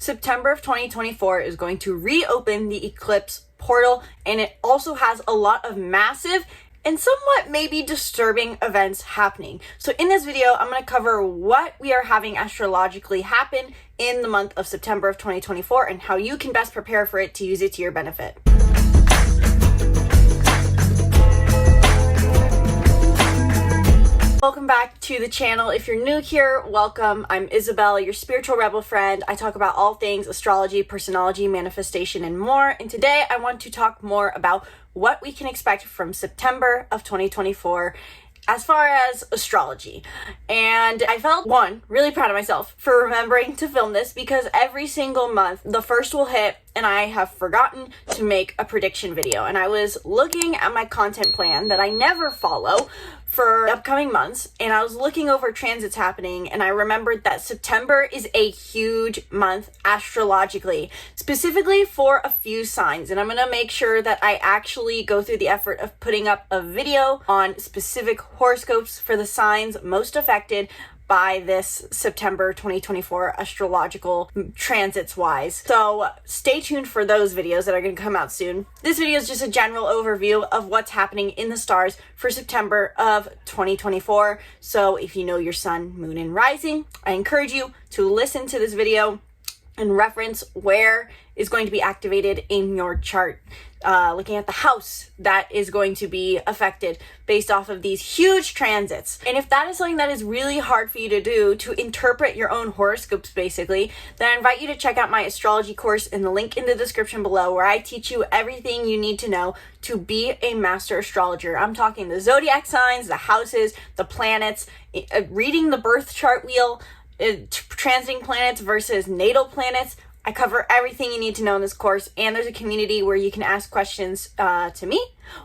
September of 2024 is going to reopen the eclipse portal, and it also has a lot of massive and somewhat maybe disturbing events happening. So in this video, I'm going to cover what we are having astrologically happen in the month of September of 2024 and how you can best prepare for it to use it to your benefit. Welcome back to the channel. If you're new here, welcome. I'm Isabelle, your spiritual rebel friend. I talk about all things astrology, personology, manifestation, and more. And today I want to talk more about what we can expect from September of 2024 as far as astrology. And I felt, really proud of myself for remembering to film this, because every single month the first will hit and I have forgotten to make a prediction video. And I was looking at my content plan that I never follow for upcoming months, and I was looking over transits happening, and I remembered that September is a huge month astrologically, specifically for a few signs. And I'm gonna make sure that I actually go through the effort of putting up a video on specific horoscopes for the signs most affected by this September 2024 astrological transits wise. So stay tuned for those videos that are going to come out soon. This video is just a general overview of what's happening in the stars for September of 2024. So if you know your sun, moon, and rising, I encourage you to listen to this video and reference where is going to be activated in your chart. Looking at the house that is going to be affected based off of these huge transits. And if that is something that is really hard for you to do, to interpret your own horoscopes basically, then I invite you to check out my astrology course in the link in the description below, where I teach you everything you need to know to be a master astrologer. I'm talking the zodiac signs, the houses, the planets, reading the birth chart wheel, transiting planets versus natal planets. I cover everything you need to know in this course, and there's a community where you can ask questions to me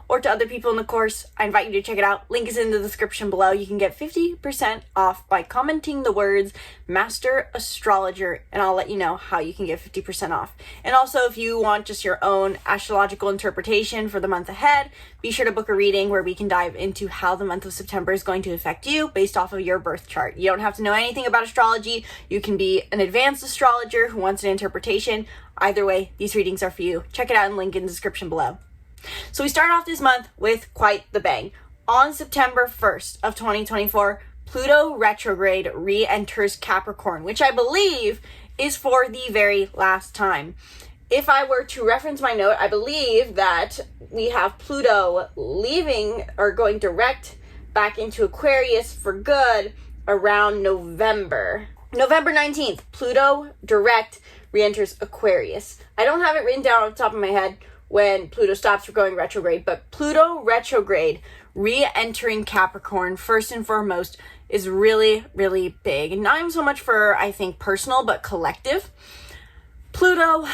or to other people in the course. I invite you to check it out. Link is in the description below. You can get 50% off by commenting the words Master Astrologer, and I'll let you know how you can get 50% off. And also, if you want just your own astrological interpretation for the month ahead, be sure to book a reading where we can dive into how the month of September is going to affect you based off of your birth chart. You don't have to know anything about astrology. You can be an advanced astrologer who wants an interpretation. Either way, these readings are for you. Check it out in the link in the description below. So we start off this month with quite the bang. On September 1st of 2024, Pluto retrograde re-enters Capricorn, which I believe is for the very last time. If I were to reference my note, I believe that we have Pluto leaving or going direct back into Aquarius for good around November 19th. Pluto direct re-enters Aquarius. I don't have it written down off the top of my head when Pluto stops going retrograde, but Pluto retrograde re-entering Capricorn, first and foremost, is really, really big. And not even so much for, I think, personal, but collective. Pluto,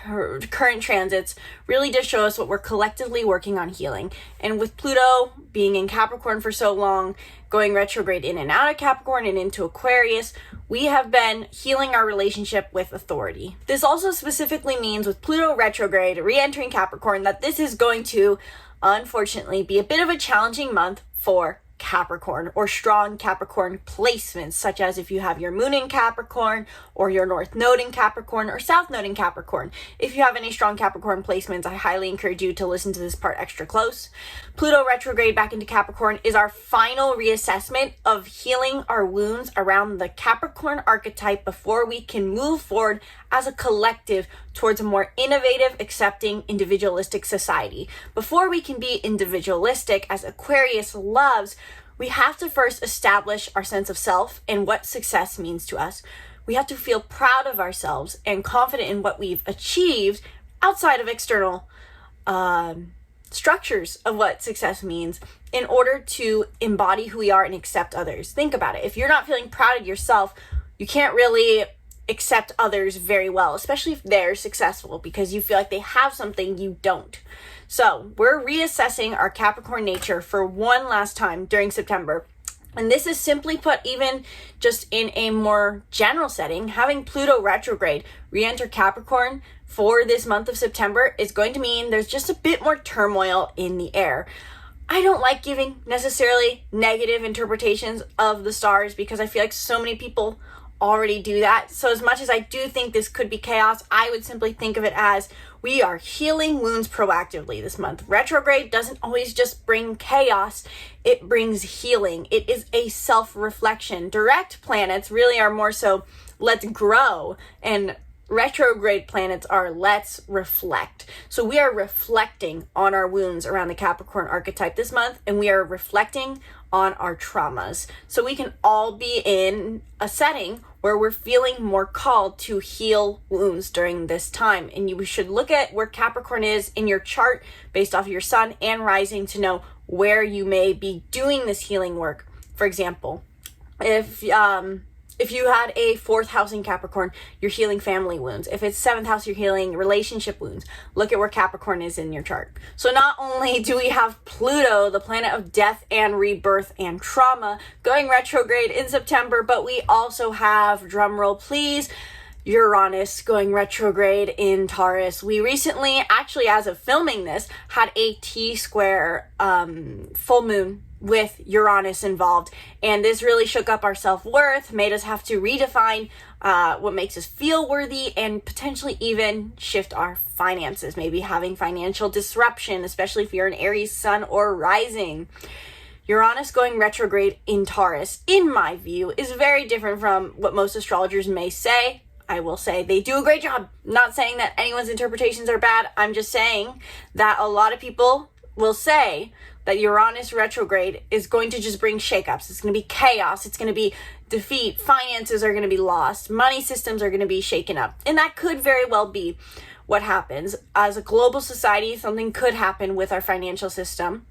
her current transits, really does show us what we're collectively working on healing. And with Pluto being in Capricorn for so long, going retrograde in and out of Capricorn and into Aquarius, we have been healing our relationship with authority. This also specifically means with Pluto retrograde re-entering Capricorn that this is going to, unfortunately, be a bit of a challenging month for Capricorn or strong Capricorn placements, such as if you have your moon in Capricorn or your north node in Capricorn or south node in Capricorn. If you have any strong Capricorn placements, I highly encourage you to listen to this part extra close. Pluto retrograde back into Capricorn is our final reassessment of healing our wounds around the Capricorn archetype before we can move forward as a collective towards a more innovative, accepting, individualistic society. Before we can be individualistic, as Aquarius loves, we have to first establish our sense of self and what success means to us. We have to feel proud of ourselves and confident in what we've achieved outside of external structures of what success means in order to embody who we are and accept others. Think about it. If you're not feeling proud of yourself, you can't really accept others very well, especially if they're successful, because you feel like they have something you don't. So we're reassessing our Capricorn nature for one last time during September. And this is simply put, even just in a more general setting, having Pluto retrograde re-enter Capricorn for this month of September is going to mean there's just a bit more turmoil in the air. I don't like giving necessarily negative interpretations of the stars because I feel like so many people already do that. So as much as I do think this could be chaos, I would simply think of it as we are healing wounds proactively this month. Retrograde doesn't always just bring chaos, it brings healing. It is a self-reflection. Direct planets really are more so let's grow, and retrograde planets are let's reflect. So we are reflecting on our wounds around the Capricorn archetype this month, and we are reflecting on our traumas. So we can all be in a setting where we're feeling more called to heal wounds during this time. And you should look at where Capricorn is in your chart based off of your sun and rising to know where you may be doing this healing work. For example, if you had a 4th house in Capricorn, you're healing family wounds. If it's 7th house, you're healing relationship wounds. Look at where Capricorn is in your chart. So not only do we have Pluto, the planet of death and rebirth and trauma, going retrograde in September, but we also have, drumroll please, Uranus going retrograde in Taurus. We recently, actually as of filming this, had a T-square full moon with Uranus involved, and this really shook up our self-worth, made us have to redefine what makes us feel worthy, and potentially even shift our finances, maybe having financial disruption, especially if you're an Aries sun or rising. Uranus going retrograde in Taurus, in my view, is very different from what most astrologers may say. I will say they do a great job. Not saying that anyone's interpretations are bad. I'm just saying that a lot of people will say that Uranus retrograde is going to just bring shakeups. It's going to be chaos. It's going to be defeat. Finances are going to be lost. Money systems are going to be shaken up. And that could very well be what happens. As a global society, something could happen with our financial system.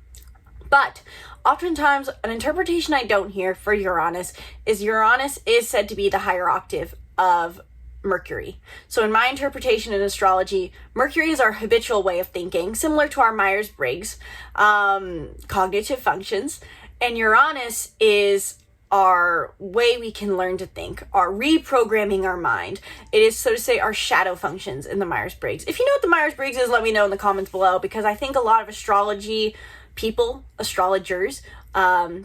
But oftentimes, an interpretation I don't hear for Uranus is said to be the higher octave of Mercury. So in my interpretation in astrology, Mercury is our habitual way of thinking, similar to our Myers-Briggs cognitive functions, and Uranus is our way we can learn to think, our reprogramming our mind. It is, so to say, our shadow functions in the Myers-Briggs. If you know what the Myers-Briggs is, let me know in the comments below, because I think a lot of astrology people, astrologers,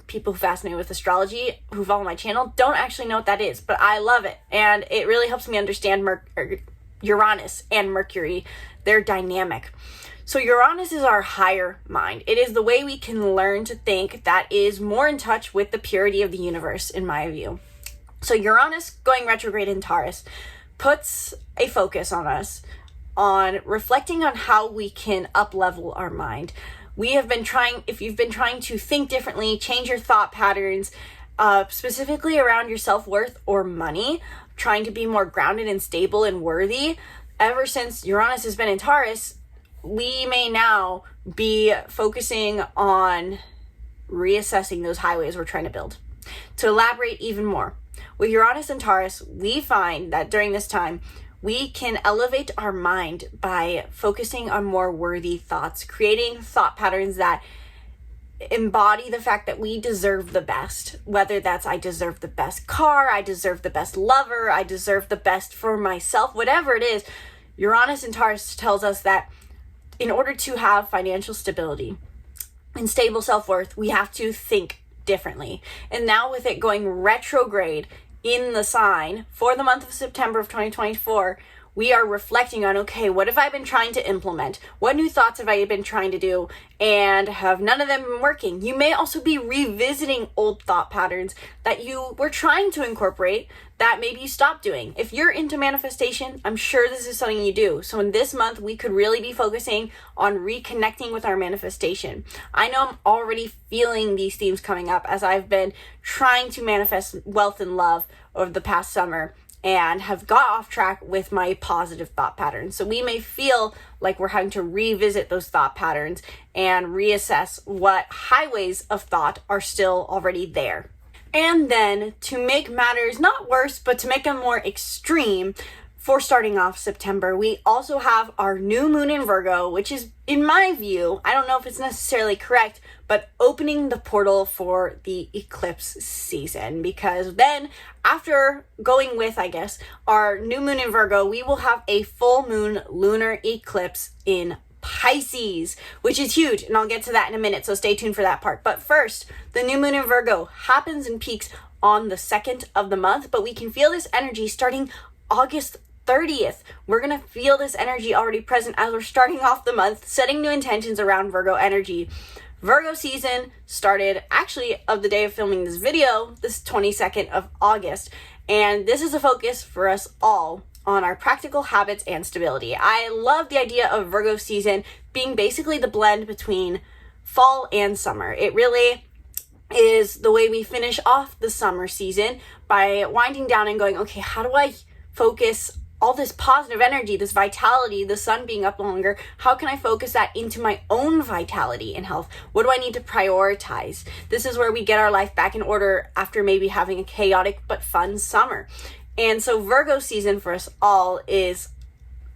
people who fascinate with astrology, who follow my channel, don't actually know what that is, but I love it, and it really helps me understand Uranus and Mercury, their dynamic. So Uranus is our higher mind. It is the way we can learn to think that is more in touch with the purity of the universe, in my view. So Uranus going retrograde in Taurus puts a focus on us, on reflecting on how we can up-level our mind. We have been trying, if you've been trying to think differently, change your thought patterns, specifically around your self-worth or money, trying to be more grounded and stable and worthy, ever since Uranus has been in Taurus, we may now be focusing on reassessing those highways we're trying to build. To elaborate even more, with Uranus and Taurus, we find that during this time, we can elevate our mind by focusing on more worthy thoughts, creating thought patterns that embody the fact that we deserve the best, whether that's I deserve the best car, I deserve the best lover, I deserve the best for myself, whatever it is. Uranus and Taurus tells us that in order to have financial stability and stable self-worth, we have to think differently. And now with it going retrograde in the sign for the month of September of 2024, we are reflecting on, okay, what have I been trying to implement? What new thoughts have I been trying to do? And have none of them been working? You may also be revisiting old thought patterns that you were trying to incorporate that maybe you stopped doing. If you're into manifestation, I'm sure this is something you do. So in this month, we could really be focusing on reconnecting with our manifestation. I know I'm already feeling these themes coming up as I've been trying to manifest wealth and love over the past summer, and have got off track with my positive thought patterns. So we may feel like we're having to revisit those thought patterns and reassess what highways of thought are still already there. And then to make matters not worse, but to make them more extreme, for starting off September, we also have our new moon in Virgo, which is, in my view, I don't know if it's necessarily correct, but opening the portal for the eclipse season. Because then, after going with, I guess, our new moon in Virgo, we will have a full moon lunar eclipse in Pisces, which is huge, and I'll get to that in a minute, so stay tuned for that part. But first, the new moon in Virgo happens and peaks on the 2nd of the month, but we can feel this energy starting August 30th. We're going to feel this energy already present as we're starting off the month, setting new intentions around Virgo energy. Virgo season started actually of the day of filming this video, this 22nd of August, and this is a focus for us all on our practical habits and stability. I love the idea of Virgo season being basically the blend between fall and summer. It really is the way we finish off the summer season by winding down and going, okay, how do I focus all this positive energy, this vitality, the sun being up longer? How can I focus that into my own vitality and health? What do I need to prioritize? This is where we get our life back in order after maybe having a chaotic but fun summer. And so Virgo season for us all is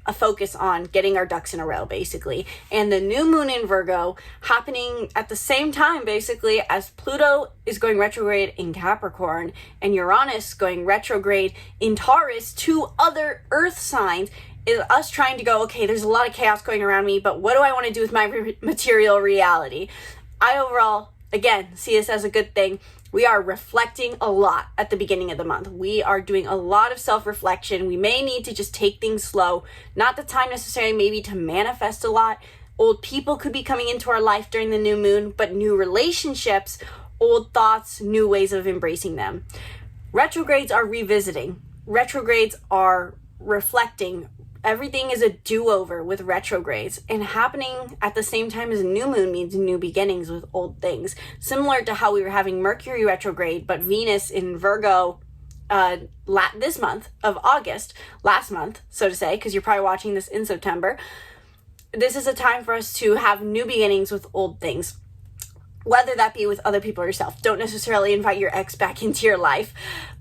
a focus on getting our ducks in a row, basically. And the new moon in Virgo happening at the same time, basically, as Pluto is going retrograde in Capricorn and Uranus going retrograde in Taurus, two other earth signs, is us trying to go, okay, there's a lot of chaos going around me, but what do I want to do with my material reality? I overall, again, see this as a good thing. We are reflecting a lot at the beginning of the month. We are doing a lot of self-reflection. We may need to just take things slow. Not the time necessarily maybe to manifest a lot. Old people could be coming into our life during the new moon, but new relationships, old thoughts, new ways of embracing them. Retrogrades are revisiting. Retrogrades are reflecting. Everything is a do-over with retrogrades, and happening at the same time as a new moon means new beginnings with old things. Similar to how we were having Mercury retrograde, but Venus in Virgo this month of August, last month, so to say, because you're probably watching this in September. This is a time for us to have new beginnings with old things, whether that be with other people or yourself. Don't necessarily invite your ex back into your life,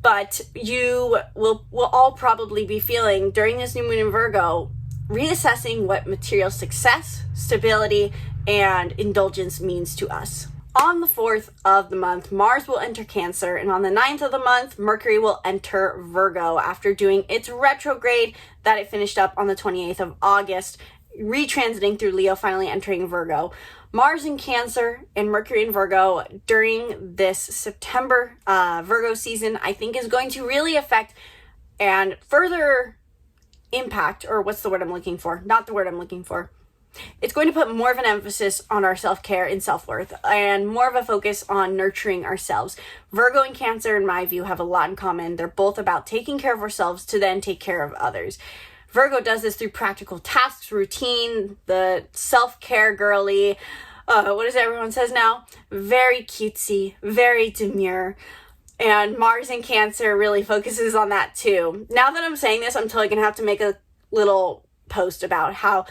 but you will all probably be feeling during this new moon in Virgo, reassessing what material success, stability, and indulgence means to us. On the 4th of the month, Mars will enter Cancer, and on the 9th of the month, Mercury will enter Virgo after doing its retrograde that it finished up on the 28th of August, retransiting through Leo, finally entering Virgo. Mars in Cancer and Mercury in Virgo during this September Virgo season, I think, is going to really affect and further impact, or what's the word I'm looking for? Not the word I'm looking for. It's going to put more of an emphasis on our self-care and self-worth and more of a focus on nurturing ourselves. Virgo and Cancer, in my view, have a lot in common. They're both about taking care of ourselves to then take care of others. Virgo does this through practical tasks, routine, the self-care girly, what does everyone says now? Very cutesy, very demure. And Mars in Cancer really focuses on that too. Now that I'm saying this, I'm totally going to have to make a little post about how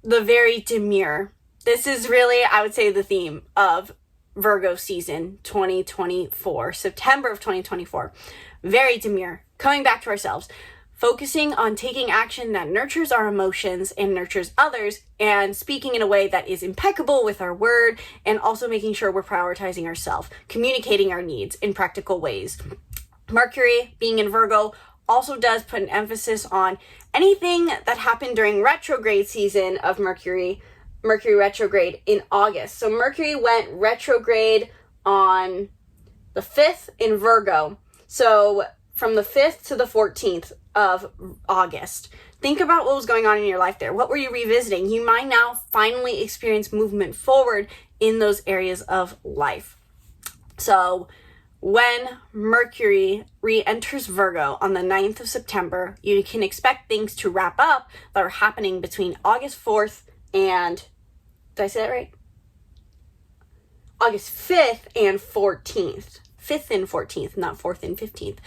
the very demure, this is really, I would say, the theme of Virgo season 2024, September of 2024. Very demure, coming back to ourselves. Focusing on taking action that nurtures our emotions and nurtures others, and speaking in a way that is impeccable with our word, and also making sure we're prioritizing ourselves, communicating our needs in practical ways. Mercury, being in Virgo, also does put an emphasis on anything that happened during retrograde season of Mercury retrograde in August. So Mercury went retrograde on the 5th in Virgo. So from the 5th to the 14th of August. Think about what was going on in your life there. What were you revisiting? You might now finally experience movement forward in those areas of life. So when Mercury re-enters Virgo on the 9th of September, you can expect things to wrap up that are happening between August 4th and, did I say that right? August 5th and 14th. 5th and 14th, not 4th and 15th.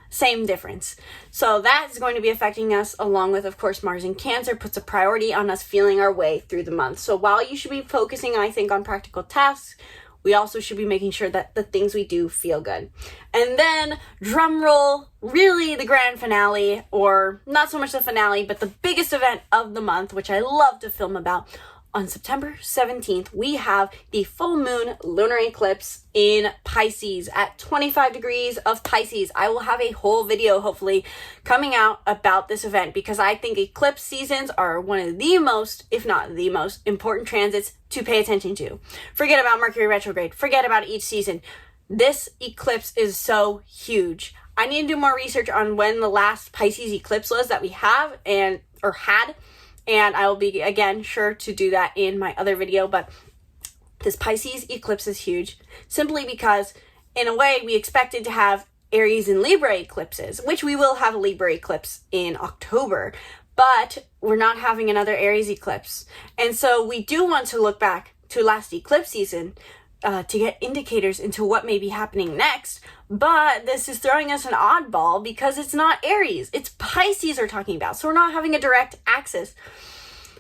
Same difference. So that is going to be affecting us, along with, of course, Mars in Cancer puts a priority on us feeling our way through the month. So while you should be focusing, I think, on practical tasks, we also should be making sure that the things we do feel good. And then, drum roll, really the grand finale, or not so much the finale, but the biggest event of the month, which I love to film about. On September 17th, we have the full moon lunar eclipse in Pisces at 25 degrees of Pisces. I will have a whole video, hopefully, coming out about this event because I think eclipse seasons are one of the most, if not the most, important transits to pay attention to. Forget about Mercury retrograde. Forget about each season. This eclipse is so huge. I need to do more research on when the last Pisces eclipse was that we have or had, and I will be, again, sure to do that in my other video. But this Pisces eclipse is huge simply because, in a way, we expected to have Aries and Libra eclipses, which we will have a Libra eclipse in October, but we're not having another Aries eclipse. And so we do want to look back to last eclipse season to get indicators into what may be happening next. But this is throwing us an oddball because it's not Aries, it's Pisces we're talking about. So we're not having a direct axis.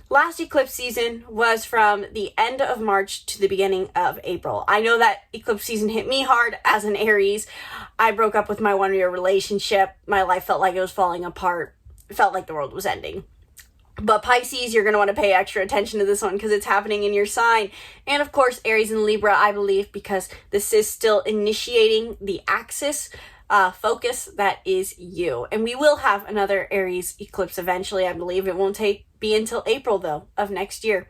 Last eclipse season was from the end of March to the beginning of April. I know that eclipse season hit me hard as an Aries. I broke up with my one-year relationship. My life felt like it was falling apart. It felt like the world was ending. But Pisces, you're going to want to pay extra attention to this one because it's happening in your sign. And of course, Aries and Libra, I believe, because this is still initiating the axis focus that is you. And we will have another Aries eclipse eventually, I believe. It won't be until April, though, of next year.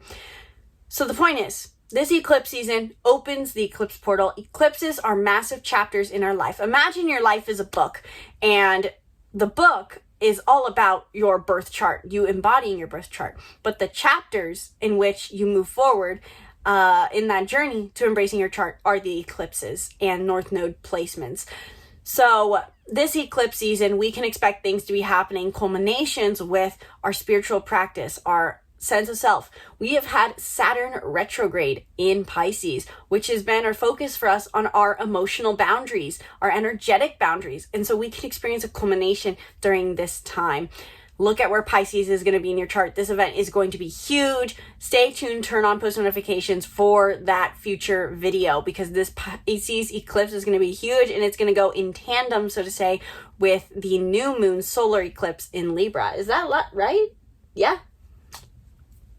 So the point is, this eclipse season opens the eclipse portal. Eclipses are massive chapters in our life. Imagine your life is a book, and the book is all about your birth chart, you embodying your birth chart. But the chapters in which you move forward in that journey to embracing your chart are the eclipses and North Node placements. So this eclipse season, we can expect things to be happening, culminations with our spiritual practice, our sense of self. We have had Saturn retrograde in Pisces, which has been our focus for us on our emotional boundaries, our energetic boundaries. And so we can experience a culmination during this time. Look at where Pisces is going to be in your chart. This event is going to be huge. Stay tuned, turn on post notifications for that future video because this Pisces eclipse is going to be huge and it's going to go in tandem, so to say, with the new moon solar eclipse in Libra. Is that right? Yeah.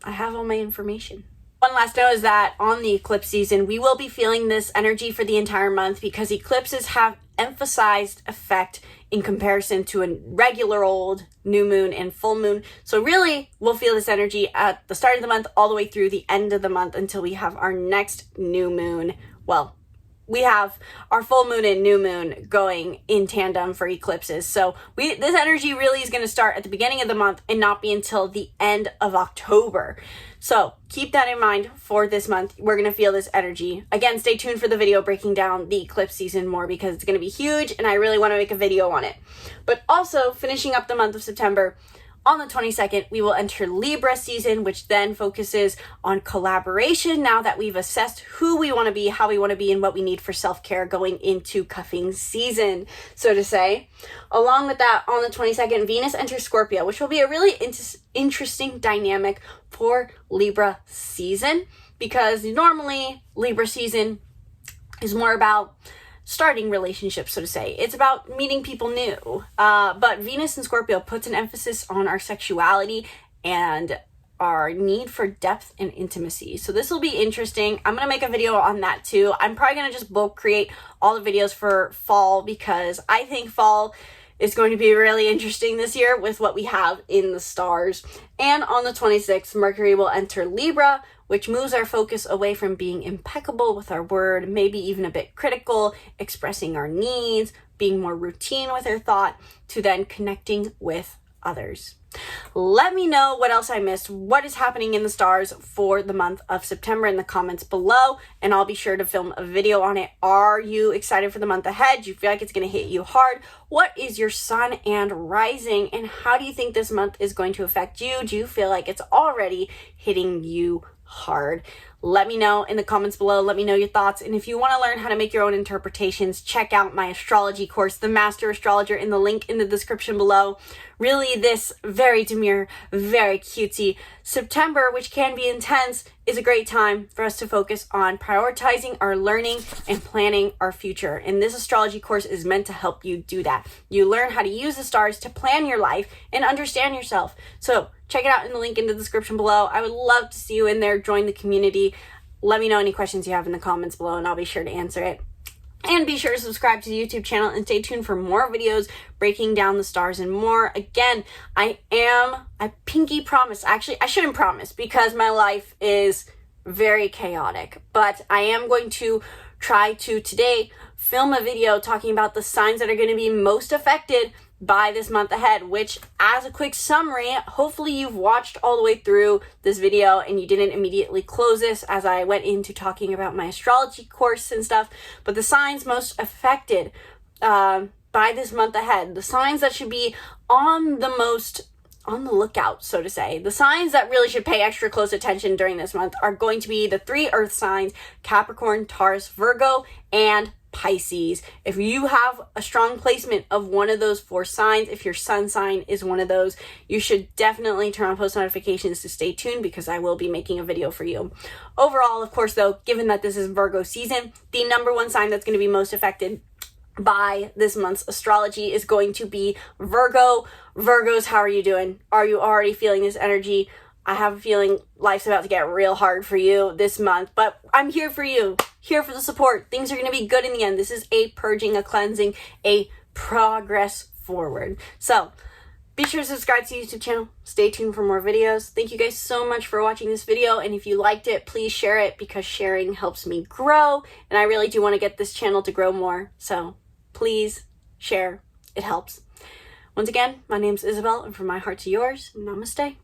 I have all my information. One last note is that on the eclipse season, we will be feeling this energy for the entire month because eclipses have emphasized effect in comparison to a regular old new moon and full moon. So really, we'll feel this energy at the start of the month all the way through the end of the month until we have our next new moon. Well, we have our full moon and new moon going in tandem for eclipses. So this energy really is going to start at the beginning of the month and not be until the end of October. So keep that in mind for this month. We're going to feel this energy. Again, stay tuned for the video breaking down the eclipse season more because it's going to be huge and I really want to make a video on it. But also finishing up the month of September, on the 22nd, we will enter Libra season, which then focuses on collaboration now that we've assessed who we want to be, how we want to be, and what we need for self-care going into cuffing season, so to say. Along with that, on the 22nd, Venus enters Scorpio, which will be a really interesting dynamic for Libra season because normally Libra season is more about starting relationships, so to say. It's about meeting people new. But Venus in Scorpio puts an emphasis on our sexuality and our need for depth and intimacy. So this will be interesting. I'm going to make a video on that too. I'm probably going to just bulk create all the videos for fall because I think fall is going to be really interesting this year with what we have in the stars. And on the 26th, Mercury will enter Libra, which moves our focus away from being impeccable with our word, maybe even a bit critical, expressing our needs, being more routine with our thought, to then connecting with others. Let me know what else I missed, what is happening in the stars for the month of September in the comments below, and I'll be sure to film a video on it. Are you excited for the month ahead? Do you feel like it's going to hit you hard? What is your sun and rising, and how do you think this month is going to affect you? Do you feel like it's already hitting you hard? Let me know in the comments below. Let me know your thoughts. And if you want to learn how to make your own interpretations, check out my astrology course, The Master Astrologer, in the link in the description below. Really, this very demure, very cutesy September, which can be intense, is a great time for us to focus on prioritizing our learning and planning our future. And this astrology course is meant to help you do that. You learn how to use the stars to plan your life and understand yourself. So check it out in the link in the description below. I would love to see you in there. Join the community. Let me know any questions you have in the comments below and I'll be sure to answer it. And be sure to subscribe to the YouTube channel and stay tuned for more videos breaking down the stars and more. Again, I pinky promise. Actually, I shouldn't promise because my life is very chaotic, but I am going to try to today film a video talking about the signs that are going to be most affected by this month ahead, which, as a quick summary, hopefully you've watched all the way through this video and you didn't immediately close this as I went into talking about my astrology course and stuff. But the signs most affected by this month ahead, the signs that should be on the lookout, so to say, the signs that really should pay extra close attention during this month are going to be the 3 earth signs: Capricorn, Taurus, Virgo, and Pisces. If you have a strong placement of one of those 4 signs, if your sun sign is one of those, you should definitely turn on post notifications to stay tuned, because I will be making a video for you. Overall, of course, though, given that this is Virgo season, the number 1 sign that's going to be most affected by this month's astrology is going to be Virgo. Virgos, how are you doing? Are you already feeling this energy? I have a feeling life's about to get real hard for you this month, but I'm here for you, here for the support. Things are going to be good in the end. This is a purging, a cleansing, a progress forward. So be sure to subscribe to the YouTube channel. Stay tuned for more videos. Thank you guys so much for watching this video. And if you liked it, please share it, because sharing helps me grow. And I really do want to get this channel to grow more. So please share. It helps. Once again, my name's Isabelle, and from my heart to yours, namaste.